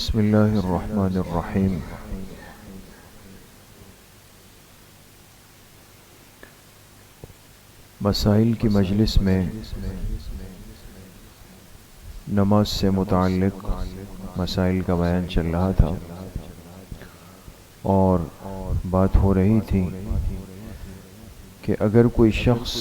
بسم اللہ الرحمن الرحیم۔ مسائل کی مجلس میں نماز سے متعلق مسائل کا بیان چل رہا تھا اور بات ہو رہی تھی کہ اگر کوئی شخص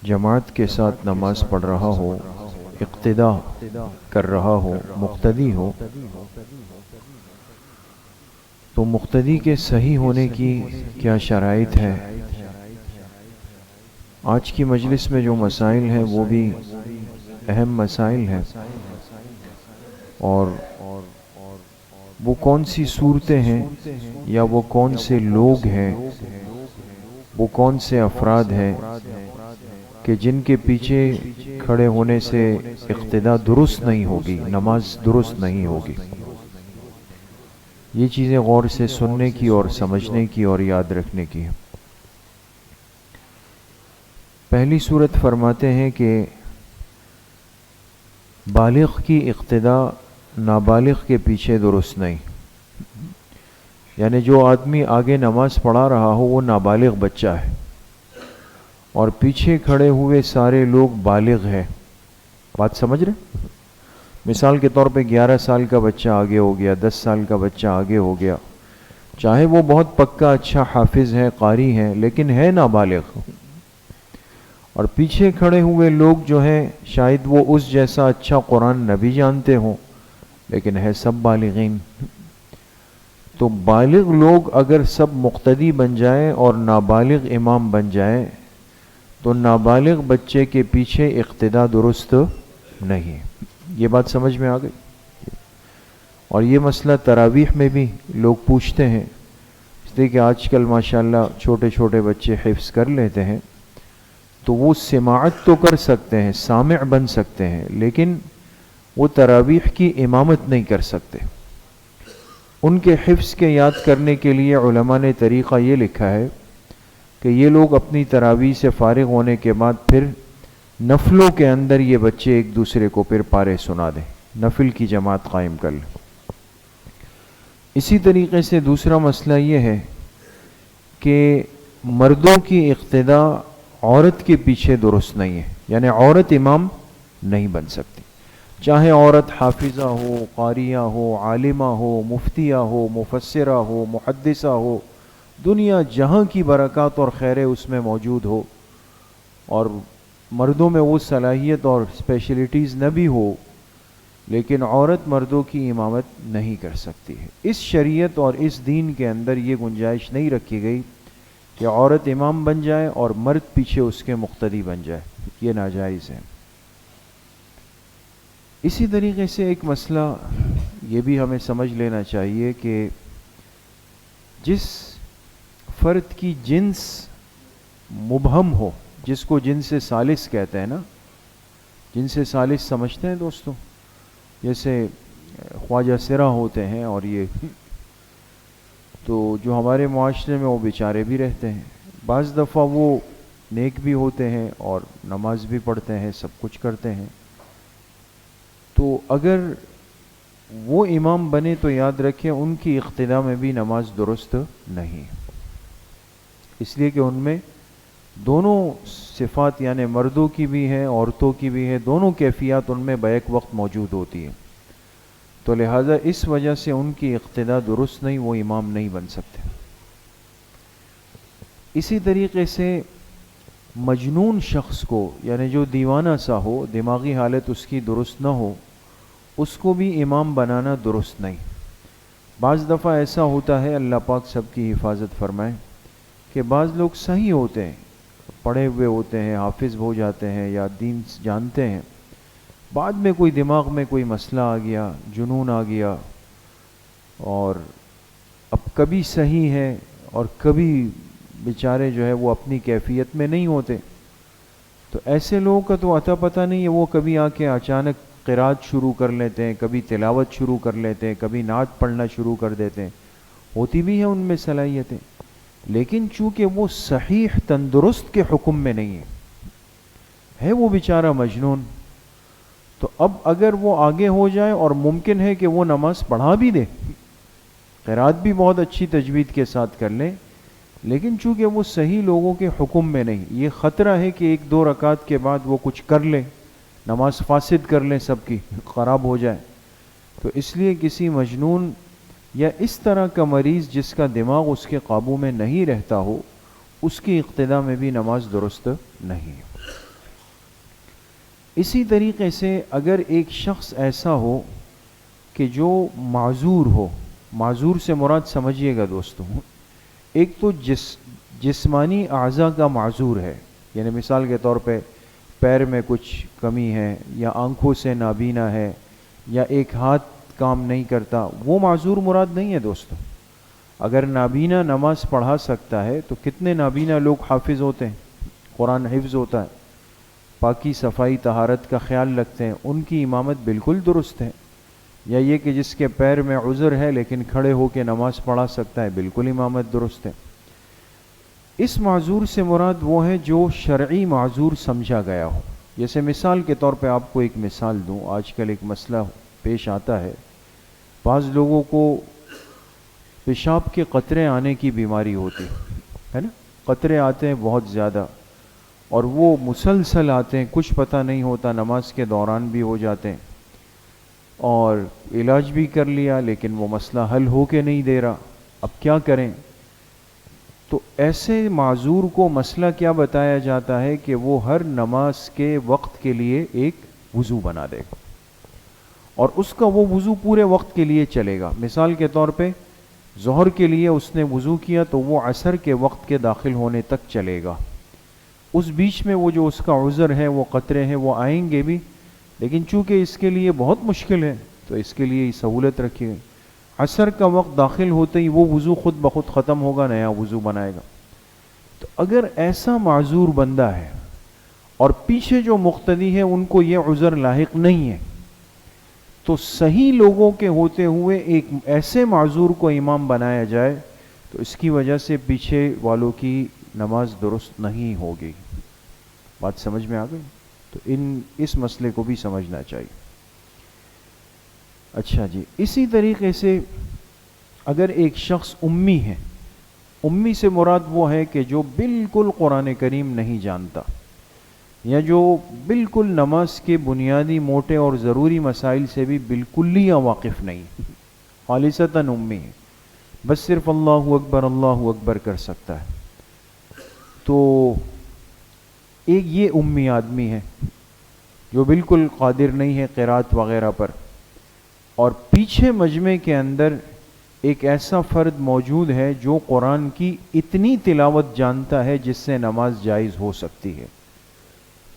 جماعت کے ساتھ نماز پڑھ رہا ہو، اقتدا کر رہا ہو، مقتدی ہو، تو مقتدی کے صحیح ہونے کی کیا شرائط ہے؟ آج کی مجلس میں جو مسائل ہیں وہ بھی اہم مسائل ہیں، اور وہ کون سی صورتیں ہیں یا وہ کون سے لوگ ہیں، وہ کون سے افراد ہیں کہ جن کے پیچھے کھڑے ہونے سے اقتدا درست نہیں ہوگی، نماز درست نہیں ہوگی۔ یہ چیزیں غور سے سننے کی اور سمجھنے کی اور یاد رکھنے کی ہیں۔ پہلی صورت فرماتے ہیں کہ بالغ کی اقتدا نابالغ کے پیچھے درست نہیں، یعنی جو آدمی آگے نماز پڑھا رہا ہو وہ نابالغ بچہ ہے اور پیچھے کھڑے ہوئے سارے لوگ بالغ ہیں۔ بات سمجھ رہے؟ مثال کے طور پہ 11 سال کا بچہ آگے ہو گیا، 10 سال کا بچہ آگے ہو گیا، چاہے وہ بہت پکا اچھا حافظ ہے، قاری ہے، لیکن ہے نابالغ۔ اور پیچھے کھڑے ہوئے لوگ جو ہیں شاید وہ اس جیسا اچھا قرآن نہ بھی جانتے ہوں، لیکن ہے سب بالغین۔ تو بالغ لوگ اگر سب مقتدی بن جائیں اور نابالغ امام بن جائے تو نابالغ بچے کے پیچھے اقتدا درست نہیں۔ یہ بات سمجھ میں آ گئی؟ اور یہ مسئلہ تراویح میں بھی لوگ پوچھتے ہیں، اس لیے کہ آج کل ماشاءاللہ چھوٹے چھوٹے بچے حفظ کر لیتے ہیں، تو وہ سماعت تو کر سکتے ہیں، سامع بن سکتے ہیں، لیکن وہ تراویح کی امامت نہیں کر سکتے۔ ان کے حفظ کے یاد کرنے کے لیے علماء نے طریقہ یہ لکھا ہے کہ یہ لوگ اپنی تراویح سے فارغ ہونے کے بعد پھر نفلوں کے اندر یہ بچے ایک دوسرے کو پھر پارے سنا دیں، نفل کی جماعت قائم کر لیں۔ اسی طریقے سے دوسرا مسئلہ یہ ہے کہ مردوں کی اقتدا عورت کے پیچھے درست نہیں ہے، یعنی عورت امام نہیں بن سکتی، چاہے عورت حافظہ ہو، قاریہ ہو، عالمہ ہو، مفتیہ ہو، مفسرہ ہو، محدثہ ہو، دنیا جہاں کی برکات اور خیر اس میں موجود ہو، اور مردوں میں وہ صلاحیت اور اسپیشلٹیز نہ بھی ہو، لیکن عورت مردوں کی امامت نہیں کر سکتی ہے۔ اس شریعت اور اس دین کے اندر یہ گنجائش نہیں رکھی گئی کہ عورت امام بن جائے اور مرد پیچھے اس کے مقتدی بن جائے، یہ ناجائز ہے۔ اسی طریقے سے ایک مسئلہ یہ بھی ہمیں سمجھ لینا چاہیے کہ جس فرد کی جنس مبہم ہو، جس کو جنس ثالث کہتے ہیں نا، جنس ثالث سمجھتے ہیں دوستو؟ جیسے خواجہ سرا ہوتے ہیں، اور یہ تو جو ہمارے معاشرے میں وہ بیچارے بھی رہتے ہیں، بعض دفعہ وہ نیک بھی ہوتے ہیں اور نماز بھی پڑھتے ہیں، سب کچھ کرتے ہیں، تو اگر وہ امام بنے تو یاد رکھیں ان کی اقتدا میں بھی نماز درست نہیں، اس لیے کہ ان میں دونوں صفات یعنی مردوں کی بھی ہیں، عورتوں کی بھی ہے، دونوں کیفیات ان میں بیک وقت موجود ہوتی ہیں، تو لہٰذا اس وجہ سے ان کی اقتدا درست نہیں، وہ امام نہیں بن سکتے۔ اسی طریقے سے مجنون شخص کو، یعنی جو دیوانہ سا ہو، دماغی حالت اس کی درست نہ ہو، اس کو بھی امام بنانا درست نہیں۔ بعض دفعہ ایسا ہوتا ہے، اللہ پاک سب کی حفاظت فرمائے، کہ بعض لوگ صحیح ہوتے ہیں، پڑھے ہوئے ہوتے ہیں، حافظ ہو جاتے ہیں یا دین جانتے ہیں، بعد میں کوئی دماغ میں کوئی مسئلہ آ گیا، جنون آ گیا، اور اب کبھی صحیح ہے اور کبھی بیچارے جو ہے وہ اپنی کیفیت میں نہیں ہوتے، تو ایسے لوگوں کا تو عطا پتہ نہیں ہے، وہ کبھی آ کے اچانک قرات شروع کر لیتے ہیں، کبھی تلاوت شروع کر لیتے ہیں، کبھی نعت پڑھنا شروع کر دیتے ہیں، ہوتی بھی ہیں ان میں صلاحیتیں، لیکن چونکہ وہ صحیح تندرست کے حکم میں نہیں ہے وہ بیچارہ مجنون، تو اب اگر وہ آگے ہو جائے اور ممکن ہے کہ وہ نماز پڑھا بھی دے، قرات بھی بہت اچھی تجوید کے ساتھ کر لیں، لیکن چونکہ وہ صحیح لوگوں کے حکم میں نہیں، یہ خطرہ ہے کہ ایک دو رکعت کے بعد وہ کچھ کر لے، نماز فاسد کر لیں، سب کی خراب ہو جائے. تو اس لیے کسی مجنون یا اس طرح کا مریض جس کا دماغ اس کے قابو میں نہیں رہتا ہو، اس کی اقتداء میں بھی نماز درست نہیں. اسی طریقے سے اگر ایک شخص ایسا ہو کہ جو معذور ہو، معذور سے مراد سمجھیے گا دوستوں، ایک تو جسمانی اعضاء کا معذور ہے، یعنی مثال کے طور پہ پیر میں کچھ کمی ہے، یا آنکھوں سے نابینا ہے، یا ایک ہاتھ کام نہیں کرتا، وہ معذور مراد نہیں ہے دوستوں. اگر نابینا نماز پڑھا سکتا ہے تو کتنے نابینا لوگ حافظ ہوتے ہیں، قرآن حفظ ہوتا ہے، پاکی صفائی طہارت کا خیال رکھتے ہیں، ان کی امامت بالکل درست ہے. یا یہ کہ جس کے پیر میں عذر ہے لیکن کھڑے ہو کے نماز پڑھا سکتا ہے، بالکل امامت درست ہے. اس معذور سے مراد وہ ہے جو شرعی معذور سمجھا گیا ہو. جیسے مثال کے طور پہ آپ کو ایک مثال دوں، آج کل ایک مسئلہ پیش آتا ہے، بعض لوگوں کو پیشاب کے قطرے آنے کی بیماری ہوتی ہے نا، قطرے آتے ہیں بہت زیادہ، اور وہ مسلسل آتے ہیں، کچھ پتہ نہیں ہوتا، نماز کے دوران بھی ہو جاتے ہیں، اور علاج بھی کر لیا لیکن وہ مسئلہ حل ہو کے نہیں دے رہا. اب کیا کریں؟ تو ایسے معذور کو مسئلہ کیا بتایا جاتا ہے کہ وہ ہر نماز کے وقت کے لیے ایک وضو بنا دے گا، اور اس کا وہ وضو پورے وقت کے لیے چلے گا. مثال کے طور پہ ظہر کے لیے اس نے وضو کیا تو وہ عصر کے وقت کے داخل ہونے تک چلے گا. اس بیچ میں وہ جو اس کا عذر ہے، وہ قطرے ہیں، وہ آئیں گے بھی، لیکن چونکہ اس کے لیے بہت مشکل ہے تو اس کے لیے سہولت رکھی گئی. عصر کا وقت داخل ہوتے ہی وہ وضو خود بخود ختم ہوگا، نیا وضو بنائے گا. تو اگر ایسا معذور بندہ ہے اور پیچھے جو مقتدی ہے ان کو یہ عذر لاحق نہیں ہے، تو صحیح لوگوں کے ہوتے ہوئے ایک ایسے معذور کو امام بنایا جائے تو اس کی وجہ سے پیچھے والوں کی نماز درست نہیں ہوگی. بات سمجھ میں آ گئی؟ تو اس مسئلے کو بھی سمجھنا چاہیے. اچھا جی، اسی طریقے سے اگر ایک شخص امی ہے، امی سے مراد وہ ہے کہ جو بالکل قرآن کریم نہیں جانتا، یا جو بالکل نماز کے بنیادی موٹے اور ضروری مسائل سے بھی بالکل ہی واقف نہیں، خالصتاً امی ہے، بس صرف اللہ اکبر کر سکتا ہے. تو ایک یہ امی آدمی ہے جو بالکل قادر نہیں ہے قرات وغیرہ پر، اور پیچھے مجمع کے اندر ایک ایسا فرد موجود ہے جو قرآن کی اتنی تلاوت جانتا ہے جس سے نماز جائز ہو سکتی ہے.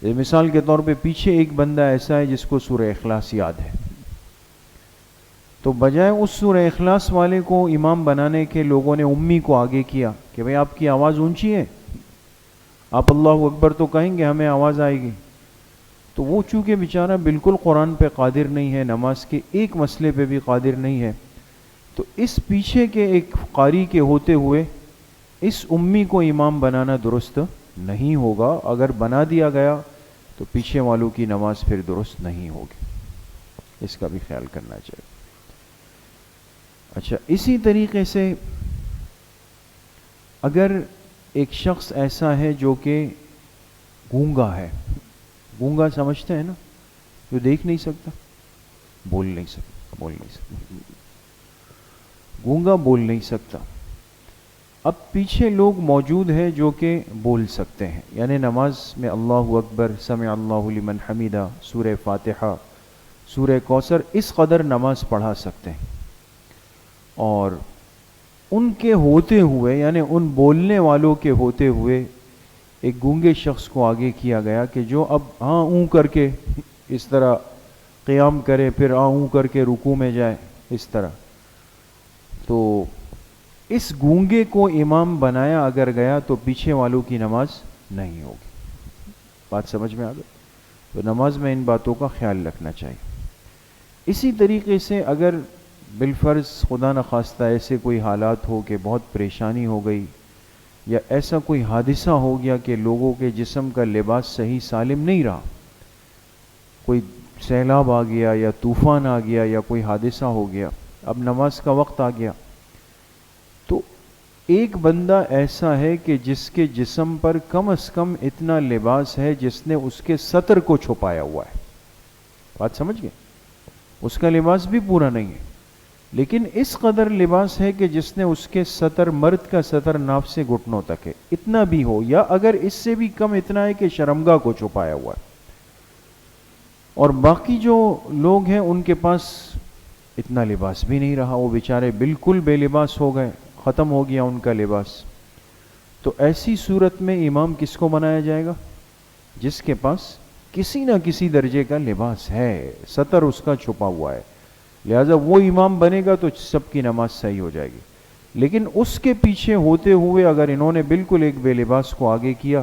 مثال کے طور پہ پیچھے ایک بندہ ایسا ہے جس کو سورہ اخلاص یاد ہے، تو بجائے اس سورہ اخلاص والے کو امام بنانے کے لوگوں نے امی کو آگے کیا کہ بھئی آپ کی آواز اونچی ہے، آپ اللہ اکبر تو کہیں گے، ہمیں آواز آئے گی. تو وہ چونکہ بیچارہ بالکل قرآن پہ قادر نہیں ہے، نماز کے ایک مسئلے پہ بھی قادر نہیں ہے، تو اس پیچھے کے ایک قاری کے ہوتے ہوئے اس امی کو امام بنانا درست نہیں ہوگا. اگر بنا دیا گیا تو پیچھے والوں کی نماز پھر درست نہیں ہوگی. اس کا بھی خیال کرنا چاہیے. اچھا، اسی طریقے سے اگر ایک شخص ایسا ہے جو کہ گونگا ہے، گونگا سمجھتے ہیں نا، جو دیکھ نہیں سکتا، بول نہیں سکتا، گونگا بول نہیں سکتا. اب پیچھے لوگ موجود ہیں جو کہ بول سکتے ہیں، یعنی نماز میں اللہ اکبر، سمع اللہ لمن حمیدہ، سورہ فاتحہ، سورہ کوثر، اس قدر نماز پڑھا سکتے ہیں. اور ان کے ہوتے ہوئے، یعنی ان بولنے والوں کے ہوتے ہوئے ایک گونگے شخص کو آگے کیا گیا کہ جو اب ہاں اوں کر کے اس طرح قیام کرے، پھر ہاں اوں کر کے رکوع میں جائے، اس طرح. تو اس گونگے کو امام بنایا اگر گیا تو پیچھے والوں کی نماز نہیں ہوگی. بات سمجھ میں آ گئی؟ تو نماز میں ان باتوں کا خیال رکھنا چاہیے. اسی طریقے سے اگر بالفرض خدا نخواستہ ایسے کوئی حالات ہو کہ بہت پریشانی ہو گئی، یا ایسا کوئی حادثہ ہو گیا کہ لوگوں کے جسم کا لباس صحیح سالم نہیں رہا، کوئی سیلاب آ گیا یا طوفان آ گیا یا کوئی حادثہ ہو گیا، اب نماز کا وقت آ گیا، تو ایک بندہ ایسا ہے کہ جس کے جسم پر کم از کم اتنا لباس ہے جس نے اس کے سطر کو چھپایا ہوا ہے. بات سمجھ گئے؟ اس کا لباس بھی پورا نہیں ہے، لیکن اس قدر لباس ہے کہ جس نے اس کے سطر، مرد کا سطر ناف سے گھٹنوں تک ہے، اتنا بھی ہو، یا اگر اس سے بھی کم اتنا ہے کہ شرمگاہ کو چھپایا ہوا ہے. اور باقی جو لوگ ہیں ان کے پاس اتنا لباس بھی نہیں رہا، وہ بیچارے بالکل بے لباس ہو گئے، ختم ہو گیا ان کا لباس. تو ایسی صورت میں امام کس کو بنایا جائے گا؟ جس کے پاس کسی نہ کسی درجے کا لباس ہے، سطر اس کا چھپا ہوا ہے، لہذا وہ امام بنے گا تو سب کی نماز صحیح ہو جائے گی. لیکن اس کے پیچھے ہوتے ہوئے اگر انہوں نے بالکل ایک بے لباس کو آگے کیا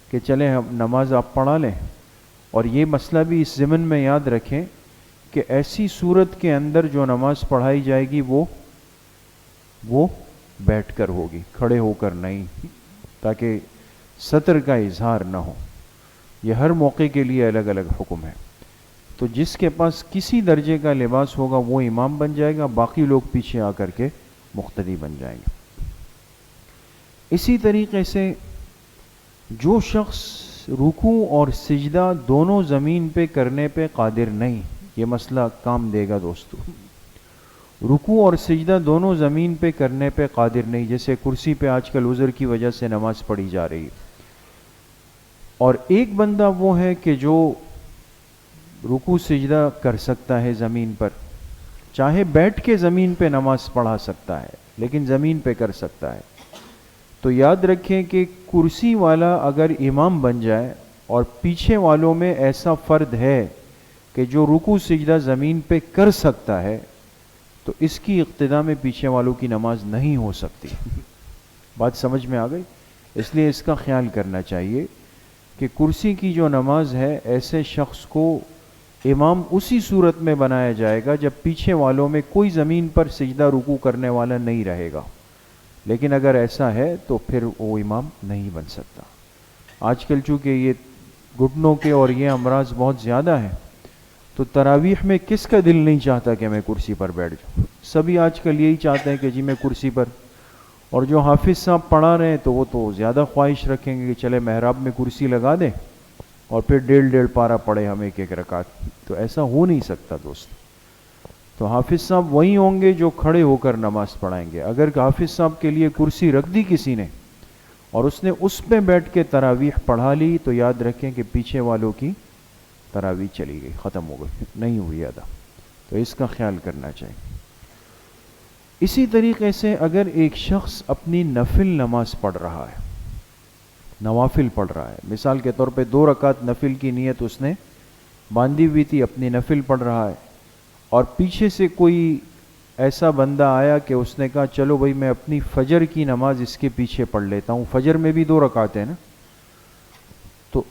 کہ چلیں ہم نماز آپ پڑھا لیں، اور یہ مسئلہ بھی اس ضمن میں یاد رکھیں کہ ایسی صورت کے اندر جو نماز پڑھائی جائے گی وہ بیٹھ کر ہوگی، کھڑے ہو کر نہیں، تاکہ سطر کا اظہار نہ ہو. یہ ہر موقع کے لیے الگ الگ حکم ہے. تو جس کے پاس کسی درجے کا لباس ہوگا وہ امام بن جائے گا، باقی لوگ پیچھے آ کر کے مقتدی بن جائیں گے. اسی طریقے سے جو شخص رکوع اور سجدہ دونوں زمین پہ کرنے پہ قادر نہیں، یہ مسئلہ کام دے گا دوستو. رکوع اور سجدہ دونوں زمین پہ کرنے پہ قادر نہیں، جیسے کرسی پہ آج کل عذر کی وجہ سے نماز پڑھی جا رہی ہے. اور ایک بندہ وہ ہے کہ جو رکوع سجدہ کر سکتا ہے زمین پر، چاہے بیٹھ کے زمین پہ نماز پڑھا سکتا ہے لیکن زمین پہ کر سکتا ہے. تو یاد رکھیں کہ کرسی والا اگر امام بن جائے اور پیچھے والوں میں ایسا فرد ہے کہ جو رکوع سجدہ زمین پہ کر سکتا ہے، تو اس کی اقتداء میں پیچھے والوں کی نماز نہیں ہو سکتی. بات سمجھ میں آ گئی؟ اس لیے اس کا خیال کرنا چاہیے کہ کرسی کی جو نماز ہے ایسے شخص کو امام اسی صورت میں بنایا جائے گا جب پیچھے والوں میں کوئی زمین پر سجدہ رکوع کرنے والا نہیں رہے گا. لیکن اگر ایسا ہے تو پھر وہ امام نہیں بن سکتا. آج کل چونکہ یہ گھٹنوں کے اور یہ امراض بہت زیادہ ہیں، تو تراویح میں کس کا دل نہیں چاہتا کہ میں کرسی پر بیٹھ جاؤں؟ سبھی آج کل یہی چاہتے ہیں کہ جی میں کرسی پر. اور جو حافظ صاحب پڑھا رہے ہیں تو وہ تو زیادہ خواہش رکھیں گے کہ چلے محراب میں کرسی لگا دیں اور پھر ڈیڑھ پارہ پڑھے ہم ایک رکعت. تو ایسا ہو نہیں سکتا دوست. تو حافظ صاحب وہی ہوں گے جو کھڑے ہو کر نماز پڑھائیں گے. اگر حافظ صاحب کے لیے کرسی رکھ دی کسی نے اور اس نے اس پہ بیٹھ کے تراویح پڑھا لی، تو یاد رکھیں کہ پیچھے والوں کی تراویح چلی گئی، ختم ہو گئی، نہیں ہوئی ادا. تو اس کا خیال کرنا چاہیے. اسی طریقے سے اگر ایک شخص اپنی نفل نماز پڑھ رہا ہے، نوافل پڑھ رہا ہے، مثال کے طور پہ 2 رکعت نفل کی نیت اس نے باندھی ہوئی تھی، اپنی نفل پڑھ رہا ہے، اور پیچھے سے کوئی ایسا بندہ آیا کہ اس نے کہا چلو بھائی میں اپنی فجر کی نماز اس کے پیچھے پڑھ لیتا ہوں. فجر میں بھی 2 رکعت ہیں نا، تو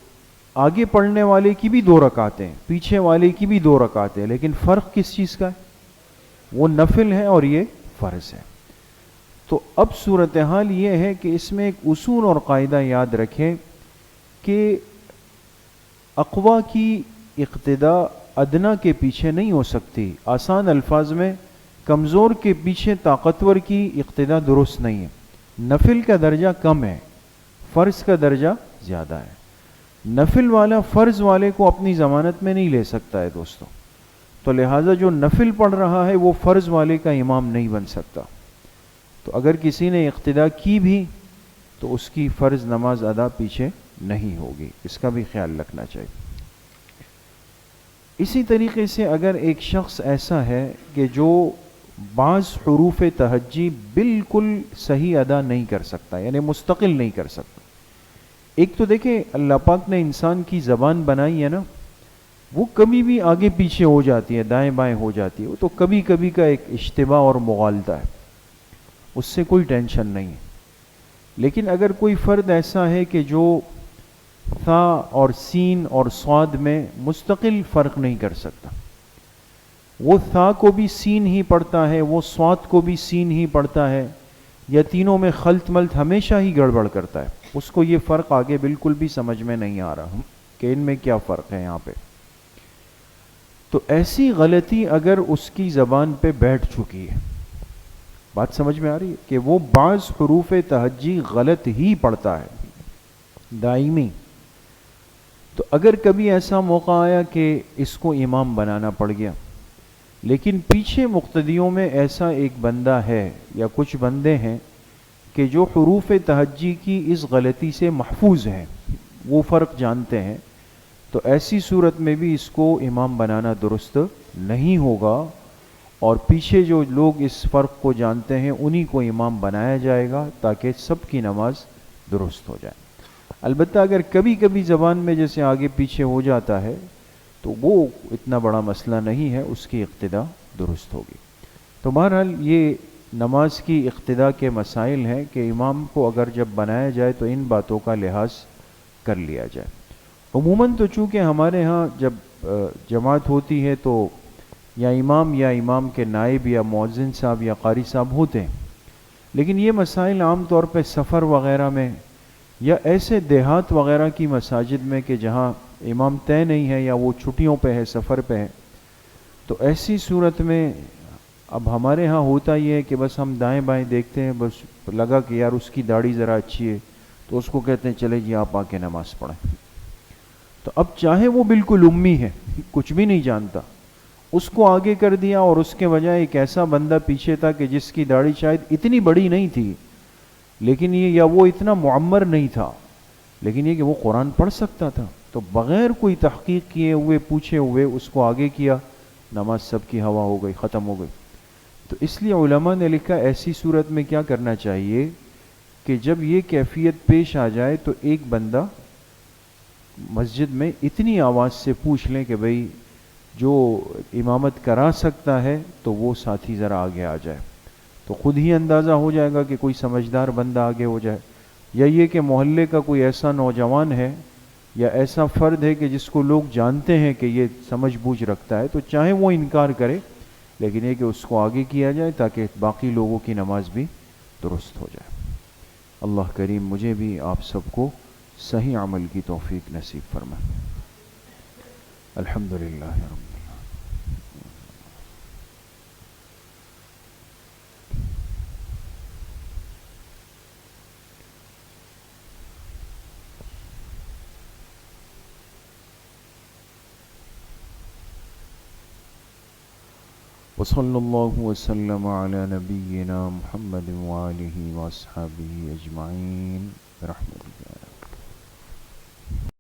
آگے پڑھنے والے کی بھی 2 رکعت ہیں، پیچھے والے کی بھی 2 رکعت ہیں، لیکن فرق کس چیز کا ہے؟ وہ نفل ہے اور یہ فرض ہے. تو اب صورتحال یہ ہے کہ اس میں ایک اصول اور قاعدہ یاد رکھیں کہ اقوا کی اقتداء ادنا کے پیچھے نہیں ہو سکتی. آسان الفاظ میں کمزور کے پیچھے طاقتور کی اقتداء درست نہیں ہے. نفل کا درجہ کم ہے، فرض کا درجہ زیادہ ہے. نفل والا فرض والے کو اپنی ضمانت میں نہیں لے سکتا ہے دوستو. تو لہٰذا جو نفل پڑھ رہا ہے وہ فرض والے کا امام نہیں بن سکتا. تو اگر کسی نے اقتداء کی بھی تو اس کی فرض نماز ادا پیچھے نہیں ہوگی. اس کا بھی خیال رکھنا چاہیے. اسی طریقے سے اگر ایک شخص ایسا ہے کہ جو بعض حروف تہجی بالکل صحیح ادا نہیں کر سکتا، یعنی مستقل نہیں کر سکتا. ایک تو دیکھیں اللہ پاک نے انسان کی زبان بنائی ہے نا، وہ کبھی بھی آگے پیچھے ہو جاتی ہے، دائیں بائیں ہو جاتی ہے. وہ تو کبھی کبھی کا ایک اشتباہ اور مغالطہ ہے، اس سے کوئی ٹینشن نہیں ہے. لیکن اگر کوئی فرد ایسا ہے کہ جو ثا اور سین اور صاد میں مستقل فرق نہیں کر سکتا، وہ ثا کو بھی سین ہی پڑھتا ہے، وہ صاد کو بھی سین ہی پڑھتا ہے، یا تینوں میں خلط ملط ہمیشہ ہی گڑبڑ کرتا ہے، اس کو یہ فرق آگے بالکل بھی سمجھ میں نہیں آ رہا کہ ان میں کیا فرق ہے یہاں پہ. تو ایسی غلطی اگر اس کی زبان پہ بیٹھ چکی ہے، بات سمجھ میں آ رہی ہے کہ وہ بعض حروف تہجی غلط ہی پڑھتا ہے دائمی، تو اگر کبھی ایسا موقع آیا کہ اس کو امام بنانا پڑ گیا، لیکن پیچھے مقتدیوں میں ایسا ایک بندہ ہے یا کچھ بندے ہیں کہ جو حروف تہجی کی اس غلطی سے محفوظ ہیں، وہ فرق جانتے ہیں، تو ایسی صورت میں بھی اس کو امام بنانا درست نہیں ہوگا، اور پیچھے جو لوگ اس فرق کو جانتے ہیں انہی کو امام بنایا جائے گا تاکہ سب کی نماز درست ہو جائے۔ البتہ اگر کبھی کبھی زبان میں جیسے آگے پیچھے ہو جاتا ہے تو وہ اتنا بڑا مسئلہ نہیں ہے، اس کی اقتدا درست ہوگی۔ تو بہرحال یہ نماز کی اقتدا کے مسائل ہیں کہ امام کو اگر جب بنایا جائے تو ان باتوں کا لحاظ کر لیا جائے۔ عموماً تو چونکہ ہمارے ہاں جب جماعت ہوتی ہے تو یا امام کے نائب یا مؤذن صاحب یا قاری صاحب ہوتے ہیں، لیکن یہ مسائل عام طور پہ سفر وغیرہ میں یا ایسے دیہات وغیرہ کی مساجد میں کہ جہاں امام طے نہیں ہے یا وہ چھٹیوں پہ ہے، سفر پہ ہے، تو ایسی صورت میں اب ہمارے ہاں ہوتا یہ ہے کہ بس ہم دائیں بائیں دیکھتے ہیں، بس لگا کہ یار اس کی داڑھی ذرا اچھی ہے تو اس کو کہتے ہیں چلے جی آپ آ کے نماز پڑھیں۔ تو اب چاہے وہ بالکل امی ہے، کچھ بھی نہیں جانتا، اس کو آگے کر دیا اور اس کے بجائے ایک ایسا بندہ پیچھے تھا کہ جس کی داڑھی شاید اتنی بڑی نہیں تھی، لیکن یہ یا وہ اتنا معمر نہیں تھا، لیکن یہ کہ وہ قرآن پڑھ سکتا تھا، تو بغیر کوئی تحقیق کیے ہوئے پوچھے ہوئے اس کو آگے کیا، نماز سب کی ہوا ہو گئی، ختم ہو گئی۔ تو اس لیے علماء نے لکھا ایسی صورت میں کیا کرنا چاہیے کہ جب یہ کیفیت پیش آ جائے تو ایک بندہ مسجد میں اتنی آواز سے پوچھ لیں کہ بھئی جو امامت کرا سکتا ہے تو وہ ساتھی ذرا آگے آ جائے، تو خود ہی اندازہ ہو جائے گا کہ کوئی سمجھدار بندہ آگے ہو جائے، یا یہ کہ محلے کا کوئی ایسا نوجوان ہے یا ایسا فرد ہے کہ جس کو لوگ جانتے ہیں کہ یہ سمجھ بوجھ رکھتا ہے، تو چاہے وہ انکار کرے لیکن یہ کہ اس کو آگے کیا جائے تاکہ باقی لوگوں کی نماز بھی درست ہو جائے۔ اللہ کریم مجھے بھی آپ سب کو صحیح عمل کی توفیق نصیب فرمائے۔ الحمدللہ رب العالمین۔ وصلی اللہ وسلم علی نبینا محمد وآلہ واصحابہ اجمعین برحمتک۔